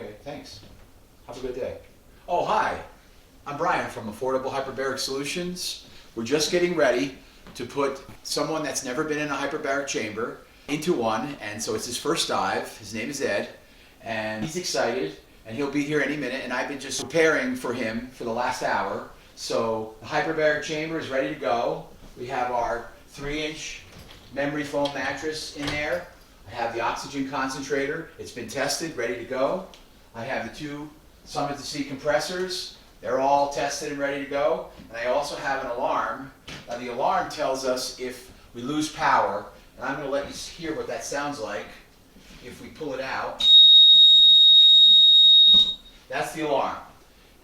Okay, thanks. Have a good day. Oh, hi. I'm Brian from Affordable Hyperbaric Solutions. We're just getting ready to put someone that's never been in a hyperbaric chamber into one, and so it's his first dive. His name is Ed, and he's excited, and he'll be here any minute, and I've been just preparing for him for the last hour. So the hyperbaric chamber is ready to go. We have our 3-inch memory foam mattress in there. I have the oxygen concentrator. It's been tested, ready to go. I have the 2 Summit to Sea compressors. They're all tested and ready to go. And I also have an alarm. Now the alarm tells us if we lose power, and I'm going to let you hear what that sounds like if we pull it out. That's the alarm.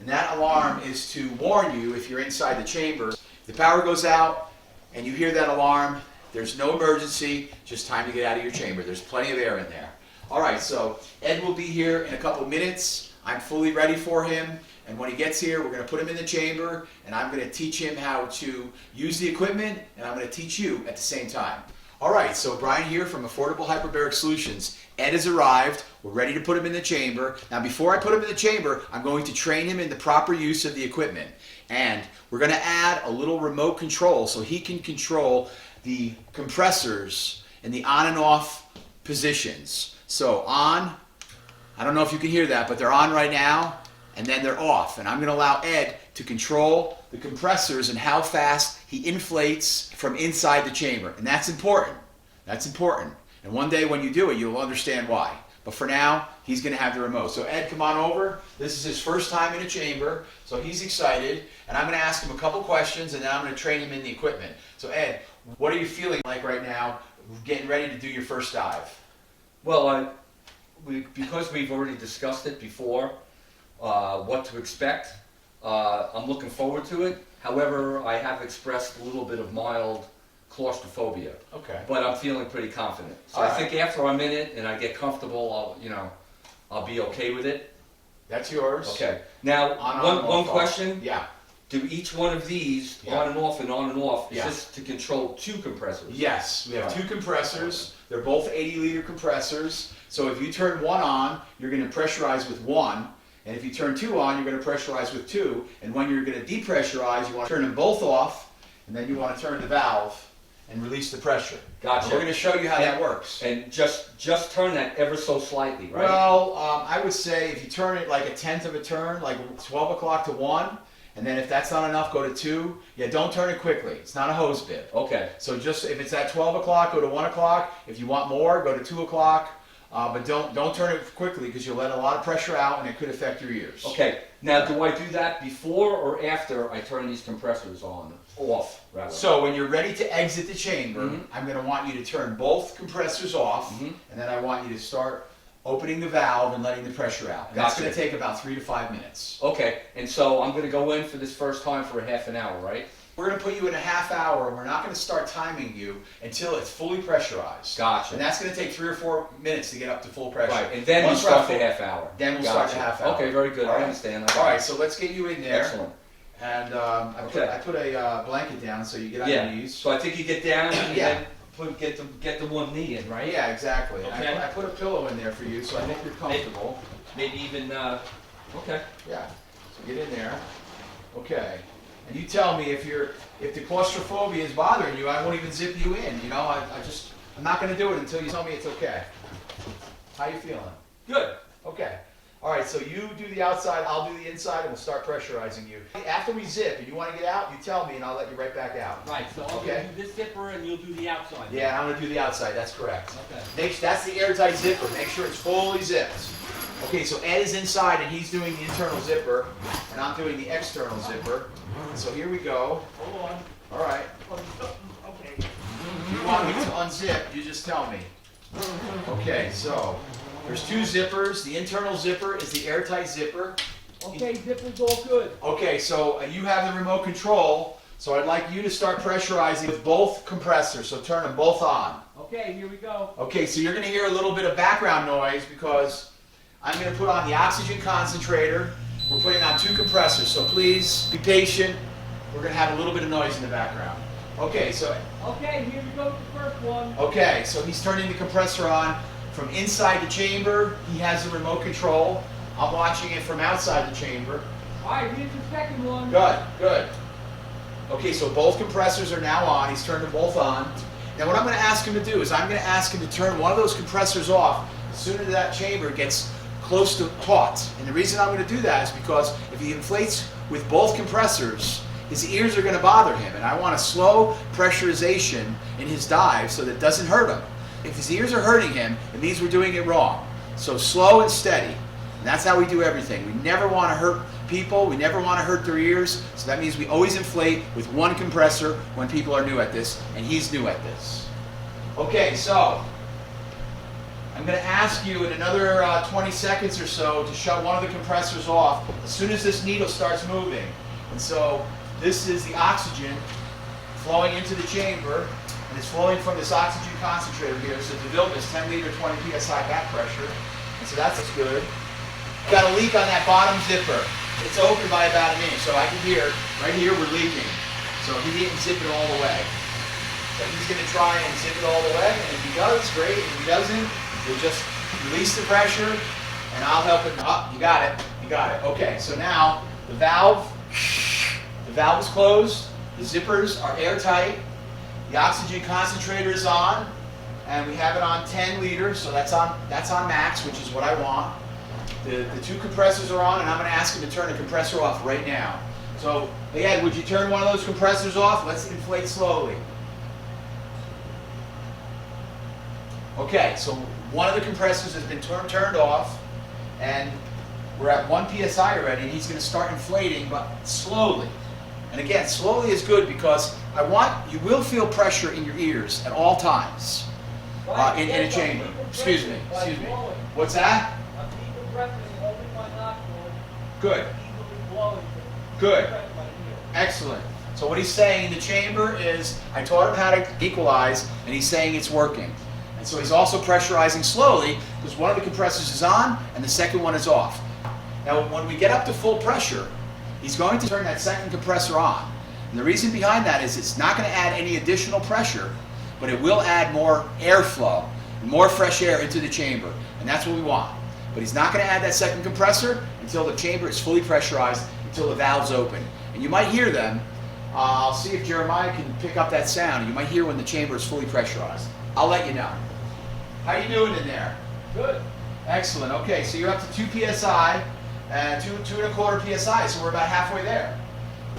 And that alarm is to warn you if you're inside the chamber. If the power goes out and you hear that alarm, there's no emergency, just time to get out of your chamber. There's plenty of air in there. All right, so Ed will be here in a couple of minutes. I'm fully ready for him. And when he gets here, we're going to put him in the chamber, and I'm going to teach him how to use the equipment, and I'm going to teach you at the same time. All right, so Brian here from Affordable Hyperbaric Solutions. Ed has arrived. We're ready to put him in the chamber. Now, before I put him in the chamber, I'm going to train him in the proper use of the equipment. And we're going to add a little remote control so he can control the compressors and the on and off positions. So on, I don't know if you can hear that, but they're on right now, and then they're off. And I'm going to allow Ed to control the compressors and how fast he inflates from inside the chamber. And that's important. That's important. And one day when you do it, you'll understand why. But for now, he's going to have the remote. So Ed, come on over. This is his first time in a chamber, so he's excited. And I'm going to ask him a couple questions, and then I'm going to train him in the equipment. So Ed, what are you feeling like right now, getting ready to do your first dive? Well, because we've already discussed it before, what to expect, I'm looking forward to it. However, I have expressed a little bit of mild claustrophobia. Okay. But I'm feeling pretty confident. So I think after I'm in it and I get comfortable, I'll be okay with it. That's yours. Okay. Now, one question. Yeah. Do each one of these on and off and on and off, is this to control 2 compressors? Yes, we have 2 compressors. They're both 80-liter compressors. So if you turn one on, you're going to pressurize with 1. And if you turn 2 on, you're going to pressurize with 2. And when you're going to depressurize, you want to turn them both off, and then you want to turn the valve and release the pressure. Gotcha. And we're going to show you how that works. And just turn that ever so slightly, right? Well, I would say if you turn it like 1/10 of a turn, like 12 o'clock to 1, and then if that's not enough, go to 2. Yeah, don't turn it quickly. It's not a hose bib. Okay. So just if it's at 12 o'clock, go to 1 o'clock. If you want more, go to 2 o'clock. But don't turn it quickly because you'll let a lot of pressure out and it could affect your ears. Okay. Now, do I do that before or after I turn these compressors off, rather? So when you're ready to exit the chamber, I'm going to want you to turn both compressors off, and then I want you to start opening the valve and letting the pressure out. And that's going to take about 3 to 5 minutes. Okay. And so I'm going to go in for this first time for a half an hour, right? We're going to put you in a half hour, and we're not going to start timing you until it's fully pressurized. Gotcha. And that's going to take 3 or 4 minutes to get up to full pressure. Right, and then we start the half hour. Then we'll start the half hour. Okay, very good. All right. I understand. All right, so let's get you in there. Excellent. And I put a blanket down so you get on your knees. So I think you get down and then get the one knee in, right? Yeah, exactly. Okay. I put a pillow in there for you, so I think you're comfortable. Maybe even, okay. Yeah, so get in there. Okay. And you tell me if the claustrophobia is bothering you, I won't even zip you in. You know, I'm not going to do it until you tell me it's okay. How you feeling? Good. Okay. All right, so you do the outside, I'll do the inside, and we'll start pressurizing you. After we zip, if you want to get out, you tell me, and I'll let you right back out. Right, so I'll do this zipper, and you'll do the outside. Yeah, I'm going to do the outside. That's correct. Okay. That's the airtight zipper. Make sure it's fully zipped. Okay, so Ed is inside, and he's doing the internal zipper, and I'm doing the external zipper. So here we go. Hold on. All right. Okay. If you want me to unzip, you just tell me. Okay, so there's 2 zippers. The internal zipper is the airtight zipper. Okay, zipper's all good. Okay, so you have the remote control, so I'd like you to start pressurizing with both compressors, so turn them both on. Okay, here we go. Okay, so you're going to hear a little bit of background noise because I'm going to put on the oxygen concentrator. We're putting on 2 compressors, so please be patient. We're going to have a little bit of noise in the background. Okay, so... Okay, here we go with the first one. Okay, so he's turning the compressor on from inside the chamber. He has the remote control. I'm watching it from outside the chamber. All right, here's the second one. Good, good. Okay, so both compressors are now on. He's turned them both on. Now what I'm going to ask him to do is I'm going to ask him to turn one of those compressors off as soon as that chamber gets close to taut. And the reason I'm going to do that is because if he inflates with both compressors, his ears are going to bother him. And I want a slow pressurization in his dive so that it doesn't hurt him. If his ears are hurting him, it means we're doing it wrong. So slow and steady. And that's how we do everything. We never want to hurt people. We never want to hurt their ears. So that means we always inflate with one compressor when people are new at this, and he's new at this. Okay, so I'm going to ask you in another 20 seconds or so to shut one of the compressors off as soon as this needle starts moving. And so this is the oxygen flowing into the chamber, and it's flowing from this oxygen concentrator here. So the DeVilbiss is 10 liter, 20 psi back pressure, and so that's good. Got a leak on that bottom zipper. It's open by about an inch, so I can hear, right here we're leaking. So he didn't zip it all the way. So he's going to try and zip it all the way, and if he does, great. If he doesn't, we'll just release the pressure, and I'll help him. Oh, you got it. You got it. Okay, so now the valve is closed. The zippers are airtight. The oxygen concentrator is on, and we have it on 10 liters, so that's on max, which is what I want. The two compressors are on, and I'm going to ask him to turn the compressor off right now. So, hey Ed, would you turn one of those compressors off? Let's inflate slowly. Okay, so one of the compressors has been turned off, and we're at 1 psi already, and he's going to start inflating, but slowly. And again, slowly is good because you will feel pressure in your ears at all times in a chamber. Excuse me. What's that? Good. Good. Excellent. So what he's saying in the chamber is, I taught him how to equalize, and he's saying it's working. And so he's also pressurizing slowly, because one of the compressors is on, and the second one is off. Now when we get up to full pressure, he's going to turn that second compressor on. And the reason behind that is it's not going to add any additional pressure, but it will add more airflow, more fresh air into the chamber. And that's what we want. But he's not going to add that second compressor until the chamber is fully pressurized, until the valves open. And you might hear them. I'll see if Jeremiah can pick up that sound. You might hear when the chamber is fully pressurized. I'll let you know. How you doing in there? Good. Excellent. Okay, so you're up to 2 psi, and 2.25 psi, so we're about halfway there.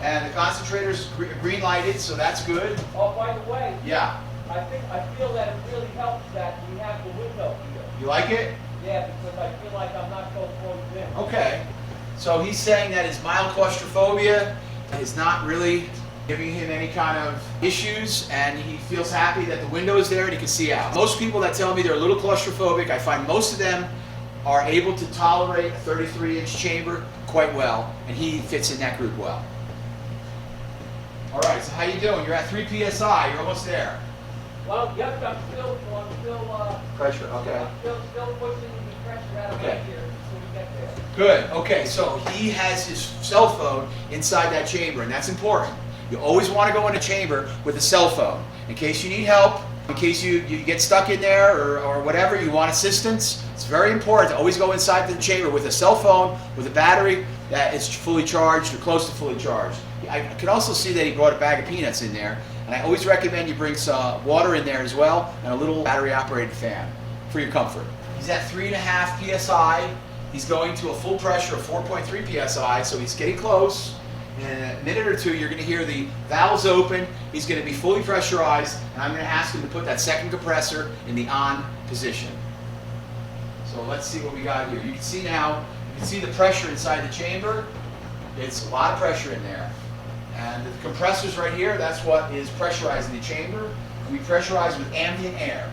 And the concentrator's green lighted, so that's good. Oh, by the way, Yeah. I feel that it really helps that we have the window here. You like it? Yeah, because I feel like I'm not so closed in. Okay. So he's saying that his mild claustrophobia is not really giving him any kind of issues, and he feels happy that the window is there and he can see out. Most people that tell me they're a little claustrophobic, I find most of them are able to tolerate a 33-inch chamber quite well, and he fits in that group well. All right, so how you doing? You're at 3 psi. You're almost there. Well, yes, I'm still Pressure. Okay. I'm still pushing the pressure out of Okay. right here until we get there. Good. Okay, so he has his cell phone inside that chamber, and that's important. You always want to go in a chamber with a cell phone in case you need help, in case you get stuck in there or whatever, you want assistance. It's very important to always go inside the chamber with a cell phone, with a battery that is fully charged or close to fully charged. I can also see that he brought a bag of peanuts in there, and I always recommend you bring some water in there as well and a little battery-operated fan for your comfort. He's at 3.5 psi. He's going to a full pressure of 4.3 psi, so he's getting close. In a minute or two, you're going to hear the valves open. He's going to be fully pressurized, and I'm going to ask him to put that second compressor in the on position. So let's see what we got here. You can see now, you can see the pressure inside the chamber. It's a lot of pressure in there. And the compressors right here, that's what is pressurizing the chamber. We pressurize with ambient air.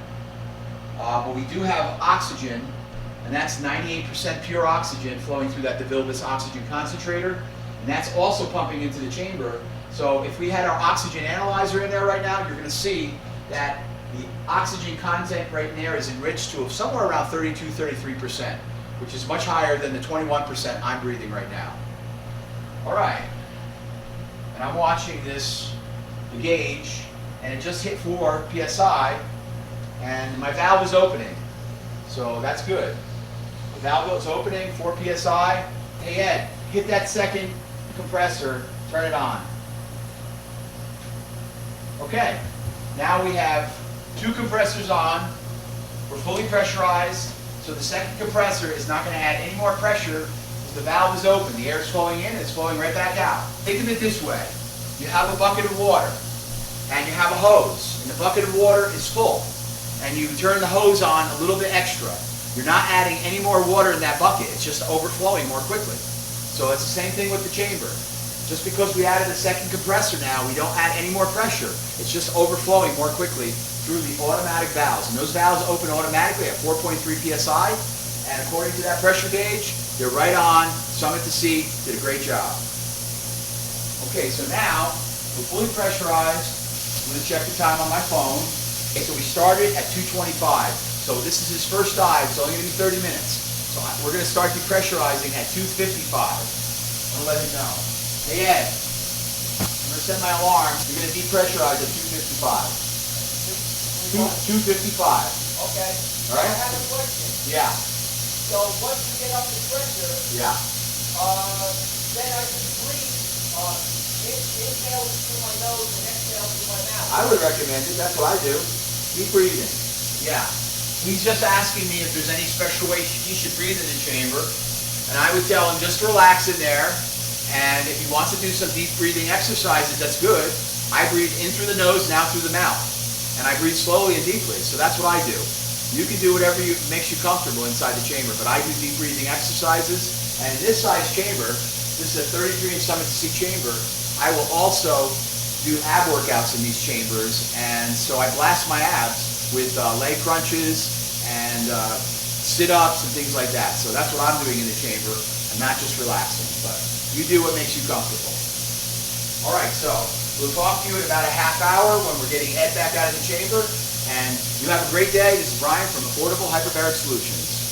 But we do have oxygen, and that's 98% pure oxygen flowing through that DeVilbiss oxygen concentrator. And that's also pumping into the chamber. So if we had our oxygen analyzer in there right now, you're going to see that the oxygen content right in there is enriched to somewhere around 32-33%, which is much higher than the 21% I'm breathing right now. All right. And I'm watching the gauge, and it just hit 4 psi, and my valve is opening. So that's good. valve is opening, 4 psi. Hey Ed, hit that second compressor, turn it on. Okay, now we have 2 compressors on. We're fully pressurized, so the second compressor is not going to add any more pressure because the valve is open. The air is flowing in and it's flowing right back out. Think of it this way. You have a bucket of water and you have a hose, and the bucket of water is full, and you turn the hose on a little bit extra. You're not adding any more water in that bucket. It's just overflowing more quickly. So it's the same thing with the chamber. Just because we added a second compressor now, we don't add any more pressure. It's just overflowing more quickly through the automatic valves. And those valves open automatically at 4.3 psi. And according to that pressure gauge, they're right on. Summit to Sea did a great job. Okay, so now we're fully pressurized. I'm going to check the time on my phone. Okay, so we started at 225. So this is his first dive. It's only going to be 30 minutes. So we're going to start depressurizing at 255. I'm going to let him know. Hey Ed, I'm going to set my alarm. You're going to depressurize at 255. 255. Okay. All right. I have a question. Yeah. So once you get up to pressure, Yeah. then I can breathe, inhale through my nose and exhale through my mouth. I would recommend it. That's what I do. Keep breathing. Yeah. He's just asking me if there's any special way he should breathe in the chamber. And I would tell him just relax in there. And if he wants to do some deep breathing exercises, that's good. I breathe in through the nose and out through the mouth. And I breathe slowly and deeply. So that's what I do. You can do whatever makes you comfortable inside the chamber. But I do deep breathing exercises. And in this size chamber, this is a 33-inch Summit to Sea chamber, I will also do ab workouts in these chambers. And so I blast my abs with leg crunches and sit-ups and things like that. So that's what I'm doing in the chamber. I'm not just relaxing. But you do what makes you comfortable. All right, so we'll talk to you in about a half hour when we're getting Ed back out of the chamber. And you have a great day. This is Brian from Affordable Hyperbaric Solutions.